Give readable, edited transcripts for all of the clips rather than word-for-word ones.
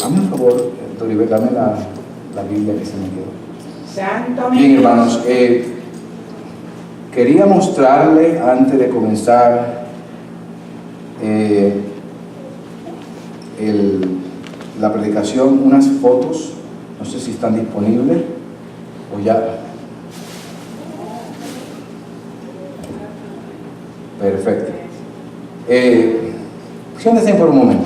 Hazme un favor, Doribel, dame la Biblia que se me quedó. Santo Bien, mío. hermanos, quería mostrarle antes de comenzar la predicación unas fotos. No sé si están disponibles o ya. Perfecto. Siéntense por un momento.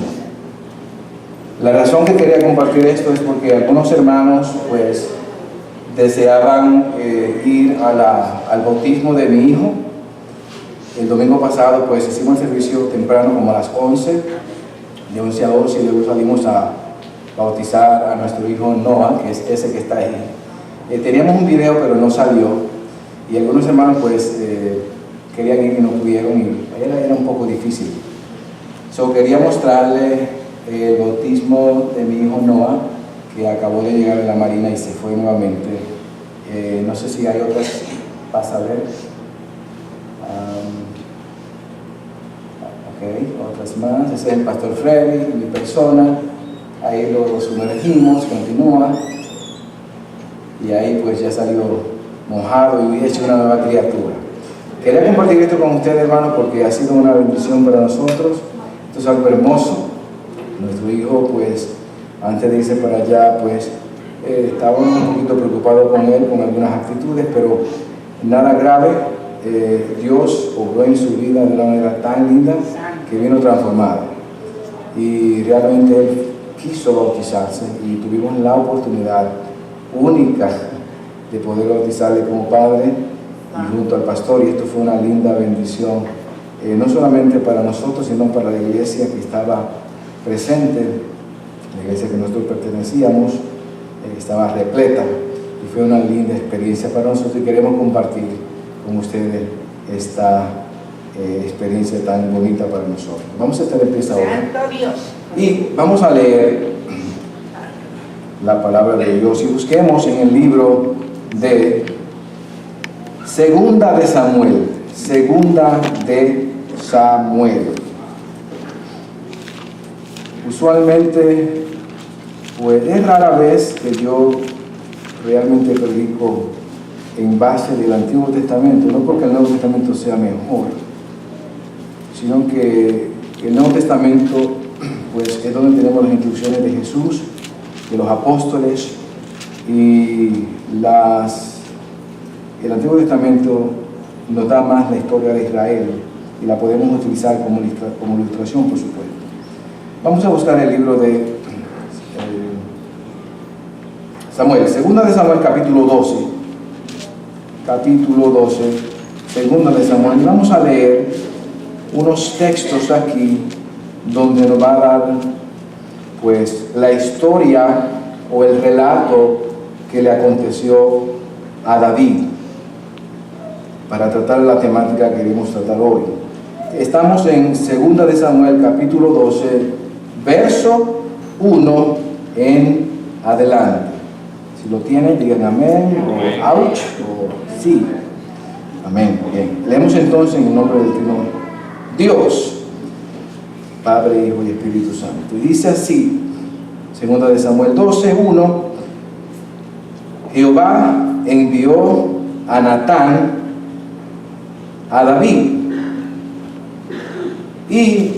La razón que quería compartir esto es porque algunos hermanos pues deseaban ir al bautismo de mi hijo. El domingo pasado pues hicimos el servicio temprano como a las 11, de 11 a 12, y luego salimos a bautizar a nuestro hijo Noah, que es ese que está ahí. Teníamos un video pero no salió, y algunos hermanos pues querían ir y no pudieron ir. Era un poco difícil. Quería mostrarle el bautismo de mi hijo Noah, que acabó de llegar a la Marina y se fue nuevamente. No sé si hay otras para saber. Otras más. Ese es el pastor Freddy, mi persona. Ahí lo sumergimos, continúa. Y ahí pues ya salió mojado y hecho una nueva criatura. Quería compartir esto con ustedes, hermanos, porque ha sido una bendición para nosotros. Esto es algo hermoso. Nuestro hijo, pues, antes de irse para allá, pues, estábamos un poquito preocupados con él, con algunas actitudes, pero nada grave. Dios obró en su vida de una manera tan linda que vino transformado. Y realmente él quiso bautizarse y tuvimos la oportunidad única de poder bautizarle como padre y junto al pastor, y esto fue una linda bendición, no solamente para nosotros, sino para la iglesia que estaba presente, la iglesia que nosotros pertenecíamos, estaba repleta, y fue una linda experiencia para nosotros, y queremos compartir con ustedes esta experiencia tan bonita para nosotros. Vamos a estar en pie ahora. Santo Dios. Y vamos a leer la palabra de Dios y busquemos en el libro de Segunda de Samuel. Segunda de Samuel. Usualmente, pues es rara vez que yo realmente predico en base del Antiguo Testamento, no porque el Nuevo Testamento sea mejor, sino que el Nuevo Testamento pues es donde tenemos las instrucciones de Jesús, de los apóstoles, y el Antiguo Testamento nos da más la historia de Israel y la podemos utilizar como ilustración, por supuesto. Vamos a buscar el libro de Samuel, segunda de Samuel, capítulo 12. Capítulo 12, segunda de Samuel. Y vamos a leer unos textos aquí donde nos va a dar pues la historia o el relato que le aconteció a David, para tratar la temática que queremos tratar hoy. Estamos en segunda de Samuel, capítulo 12, verso 1 en adelante. Si lo tienen, digan amén, o ouch, o sí. Amén. Bien. Leemos entonces en el nombre del Trino Dios, Padre, Hijo y Espíritu Santo. Y dice así, segunda de Samuel 12, 1: Jehová envió a Natán a David, y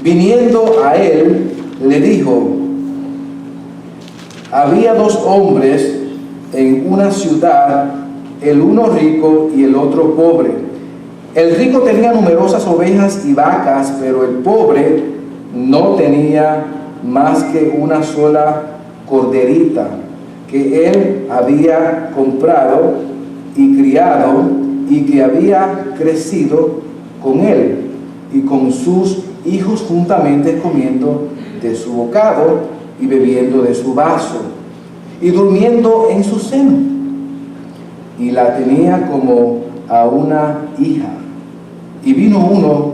viniendo a él le dijo: había dos hombres en una ciudad, el uno rico y el otro pobre. El rico tenía numerosas ovejas y vacas, pero el pobre no tenía más que una sola corderita que él había comprado y criado, y que había crecido con él y con sus hijos juntamente, comiendo de su bocado y bebiendo de su vaso y durmiendo en su seno. Y la tenía como a una hija. Y vino uno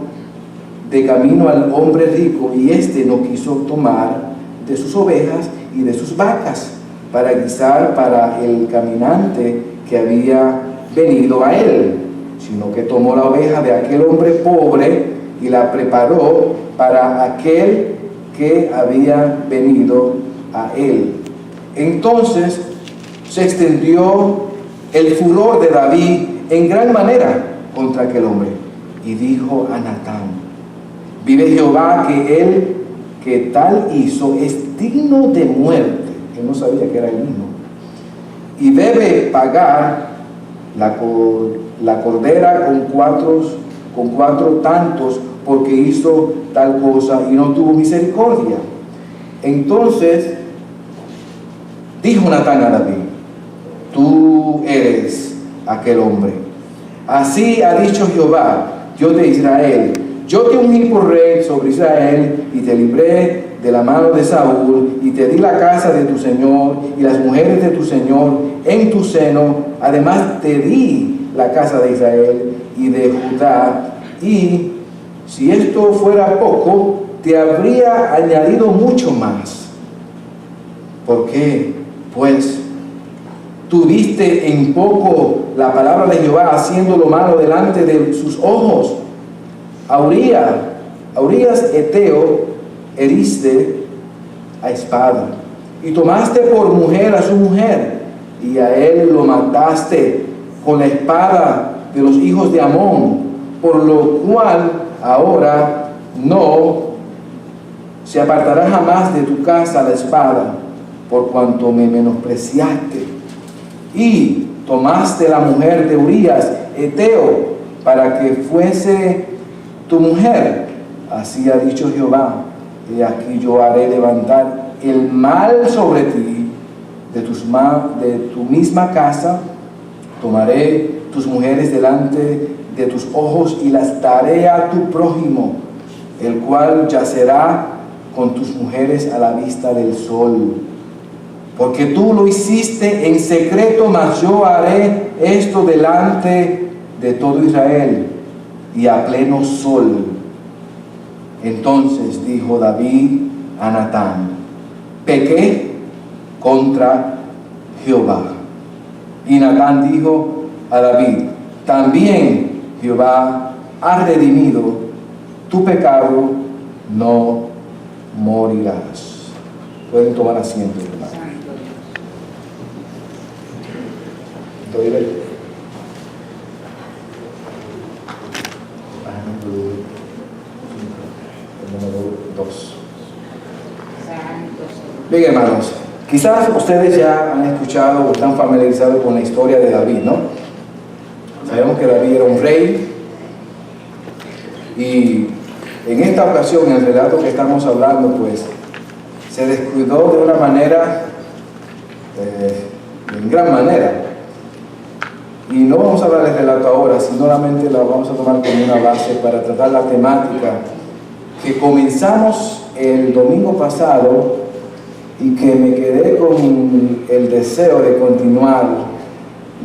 de camino al hombre rico, y éste no quiso tomar de sus ovejas y de sus vacas para guisar para el caminante que había venido a él, sino que tomó la oveja de aquel hombre pobre y la preparó para aquel que había venido a él. Entonces se extendió el furor de David en gran manera contra aquel hombre. Y dijo a Natán: vive Jehová, que él que tal hizo es digno de muerte. Él no sabía que era el mismo. Y debe pagar la cordera con cuatro tantos, porque hizo tal cosa y no tuvo misericordia. Entonces dijo Natán a David: tú eres aquel hombre. Así ha dicho Jehová, Dios de Israel: yo te ungí por rey sobre Israel, y te libré de la mano de Saúl, y te di la casa de tu señor y las mujeres de tu señor en tu seno. Además te di la casa de Israel y de Judá, y si esto fuera poco, te habría añadido mucho más. ¿Por qué? Pues tuviste en poco la palabra de Jehová, haciendo lo malo delante de sus ojos. A Urías Eteo heriste a espada, y tomaste por mujer a su mujer, y a él lo mataste con la espada de los hijos de Amón, por lo cual ahora no se apartará jamás de tu casa la espada, por cuanto me menospreciaste. Y tomaste la mujer de Urías Eteo para que fuese tu mujer. Así ha dicho Jehová: he aquí yo haré levantar el mal sobre ti de tu misma casa, tomaré tus mujeres delante de tus ojos y las daré a tu prójimo, el cual yacerá con tus mujeres a la vista del sol. Porque tú lo hiciste en secreto, mas yo haré esto delante de todo Israel y a pleno sol. Entonces dijo David a Natán: pequé contra Jehová. Y Natán dijo a David: también Jehová ha redimido tu pecado, no morirás. Pueden tomar asiento, hermano. Número 2. Bien, hermanos, quizás ustedes ya han escuchado o están familiarizados con la historia de David, ¿no? Sabemos que David era un rey, y en esta ocasión, en el relato que estamos hablando, pues se descuidó de una manera, en gran manera. Y no vamos a hablar del relato ahora, sino solamente la vamos a tomar como una base para tratar la temática que comenzamos el domingo pasado y que me quedé con el deseo de continuar,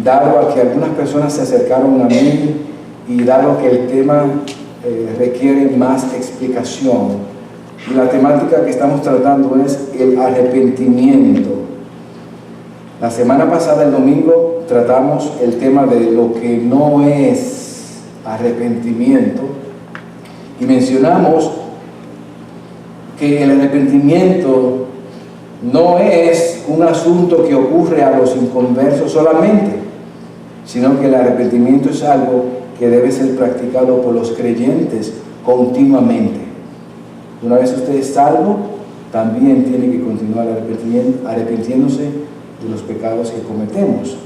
dado a que algunas personas se acercaron a mí y dado que el tema requiere más explicación. Y la temática que estamos tratando es el arrepentimiento. La semana pasada, el domingo, tratamos el tema de lo que no es arrepentimiento, y mencionamos que el arrepentimiento no es un asunto que ocurre a los inconversos solamente, sino que el arrepentimiento es algo que debe ser practicado por los creyentes continuamente. Una vez usted es salvo, también tiene que continuar arrepintiéndose de los pecados que cometemos.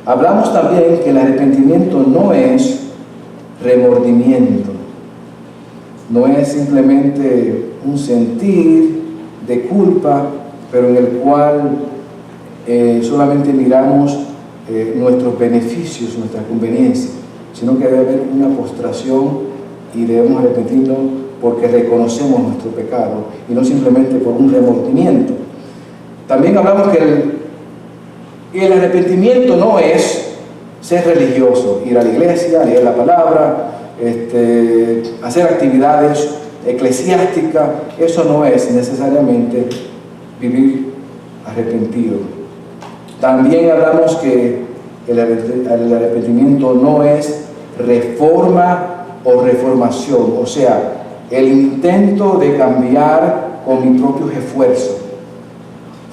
Hablamos también que el arrepentimiento no es remordimiento, no es simplemente un sentir de culpa, pero en el cual solamente miramos nuestros beneficios, nuestra conveniencia, sino que debe haber una postración y debemos arrepentirnos porque reconocemos nuestro pecado y no simplemente por un remordimiento. También hablamos que el arrepentimiento no es ser religioso, ir a la iglesia, leer la palabra, hacer actividades eclesiásticas. Eso no es necesariamente vivir arrepentido. También hablamos que el arrepentimiento no es reforma o reformación, o sea, el intento de cambiar con mis propios esfuerzos,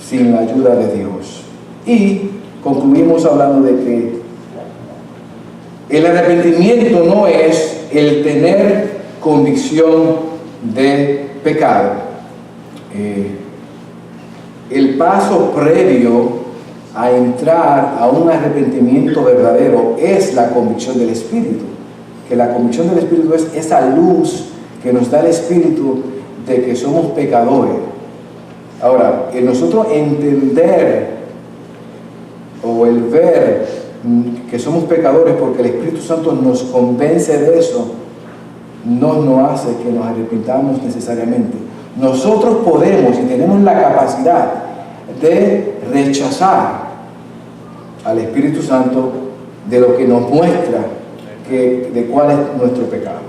sin la ayuda de Dios. Y concluimos hablando de que el arrepentimiento no es el tener convicción de pecado. El paso previo a entrar a un arrepentimiento verdadero es la convicción del Espíritu. Que la convicción del Espíritu es esa luz que nos da el Espíritu de que somos pecadores. Ahora, el nosotros entender o el ver que somos pecadores porque el Espíritu Santo nos convence de eso, no hace que nos arrepintamos necesariamente. Nosotros podemos y tenemos la capacidad de rechazar al Espíritu Santo de lo que nos muestra de cuál es nuestro pecado.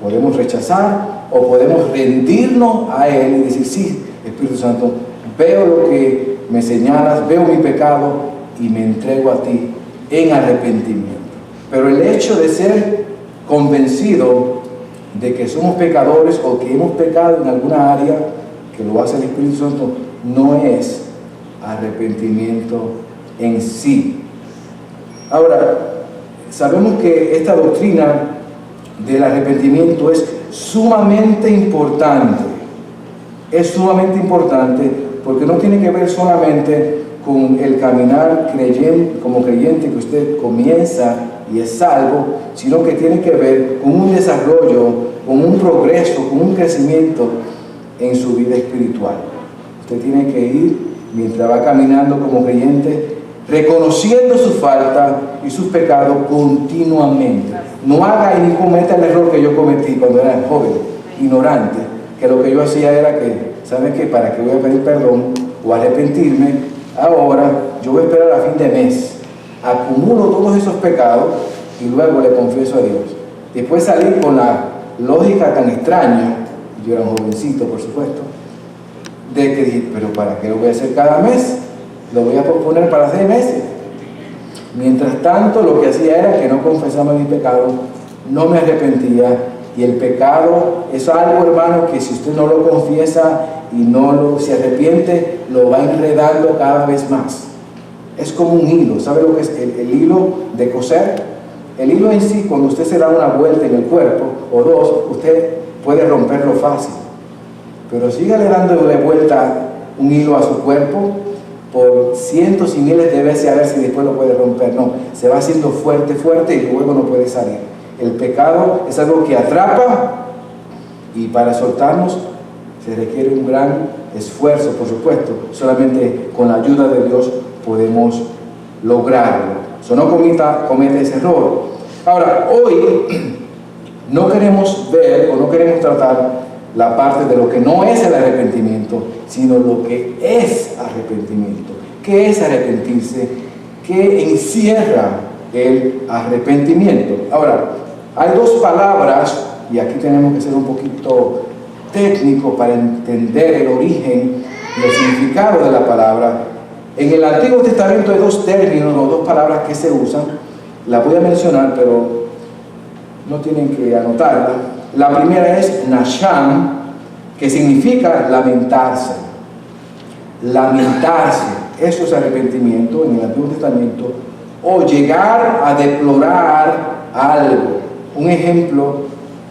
Podemos rechazar o podemos rendirnos a Él y decir: sí, Espíritu Santo, veo lo que me señalas, veo mi pecado y me entrego a ti en arrepentimiento. Pero el hecho de ser convencido de que somos pecadores o que hemos pecado en alguna área, que lo hace el Espíritu Santo, no es arrepentimiento en sí. Ahora, sabemos que esta doctrina del arrepentimiento es sumamente importante. Es sumamente importante porque no tiene que ver solamente con el caminar como creyente que usted comienza y es salvo, sino que tiene que ver con un desarrollo, con un progreso, con un crecimiento en su vida espiritual. Usted tiene que ir, mientras va caminando como creyente, reconociendo su falta y sus pecados continuamente. No haga y ni cometa el error que yo cometí cuando era joven, ignorante, que lo que yo hacía era que, ¿saben qué? ¿Para qué voy a pedir perdón o arrepentirme? Ahora yo voy a esperar a fin de mes, acumulo todos esos pecados y luego le confieso a Dios. Después salir con la lógica tan extraña, yo era un jovencito por supuesto, de que dije: pero ¿para qué lo voy a hacer cada mes? Lo voy a posponer para 6 meses. Mientras tanto, lo que hacía era que no confesaba mis pecados, no me arrepentía, y el pecado es algo, hermano, que si usted no lo confiesa y se arrepiente, lo va enredando cada vez más. Es como un hilo. ¿Sabe lo que es el hilo de coser? El hilo en sí, cuando usted se da una vuelta en el cuerpo, o dos, usted puede romperlo fácil. Pero sígale dándole vuelta un hilo a su cuerpo por cientos y miles de veces a ver si después lo puede romper. No, se va haciendo fuerte y luego no puede salir. El pecado es algo que atrapa, y para soltarnos se requiere un gran esfuerzo, por supuesto. Solamente con la ayuda de Dios podemos lograrlo. No cometa ese error. Ahora, hoy no queremos ver o no queremos tratar la parte de lo que no es el arrepentimiento, sino lo que es arrepentimiento. ¿Qué es arrepentirse? ¿Qué encierra el arrepentimiento? Ahora, hay dos palabras, y aquí tenemos que ser un poquito técnico para entender el origen y el significado de la palabra. En el Antiguo Testamento hay dos términos o dos palabras que se usan. Las voy a mencionar, pero no tienen que anotarla. La primera es nasham, que significa lamentarse. Lamentarse, eso es arrepentimiento en el Antiguo Testamento, o llegar a deplorar algo. Un ejemplo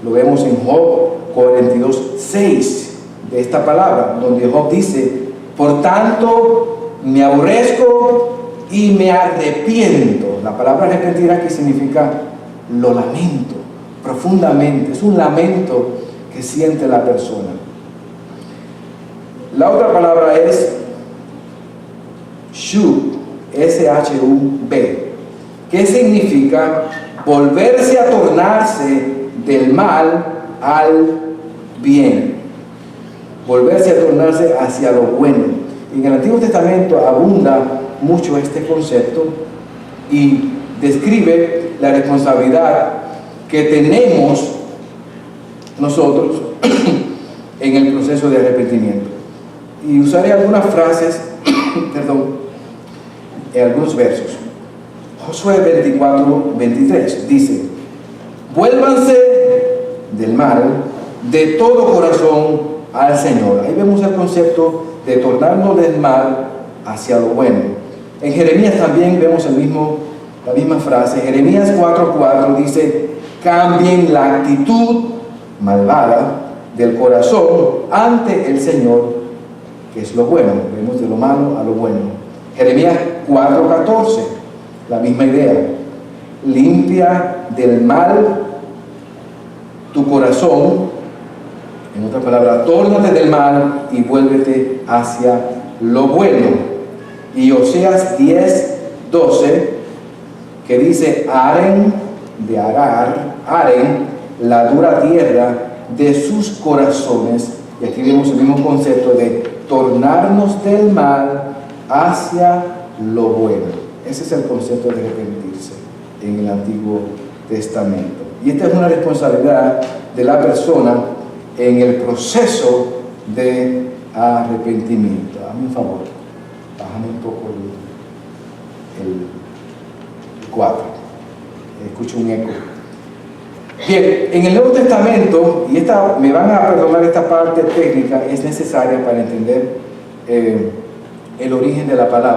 lo vemos en Job 42:6 de esta palabra, donde Job dice: por tanto me aborrezco y me arrepiento. La palabra arrepentir aquí significa lo lamento profundamente, es un lamento que siente la persona. La otra palabra es shub, S-H-U-B, que significa volverse a tornarse del mal al bien, volverse a tornarse hacia lo bueno. En el Antiguo Testamento abunda mucho este concepto y describe la responsabilidad que tenemos nosotros en el proceso de arrepentimiento. Y usaré algunas frases, en algunos versos. Josué 24:23 dice: vuélvanse del mal de todo corazón al Señor. Ahí vemos el concepto de tornarnos del mal hacia lo bueno. En Jeremías también vemos la misma frase. Jeremías 4:4 dice: cambien la actitud malvada del corazón ante el Señor, que es lo bueno. Vemos de lo malo a lo bueno. Jeremías 4:14, la misma idea. Limpia del mal tu corazón. En otras palabras, tórnate del mal y vuélvete hacia lo bueno. Y Oseas 10:12, que dice: aren de arar, aren la dura tierra de sus corazones. Y aquí vemos el mismo concepto de tornarnos del mal hacia lo bueno. Ese es el concepto de arrepentirse en el Antiguo Testamento. Y esta es una responsabilidad de la persona en el proceso de arrepentimiento. Hazme un favor, bájame un poco el 4. Escucho un eco. Bien, en el Nuevo Testamento, y me van a perdonar esta parte técnica, es necesaria para entender el origen de la palabra.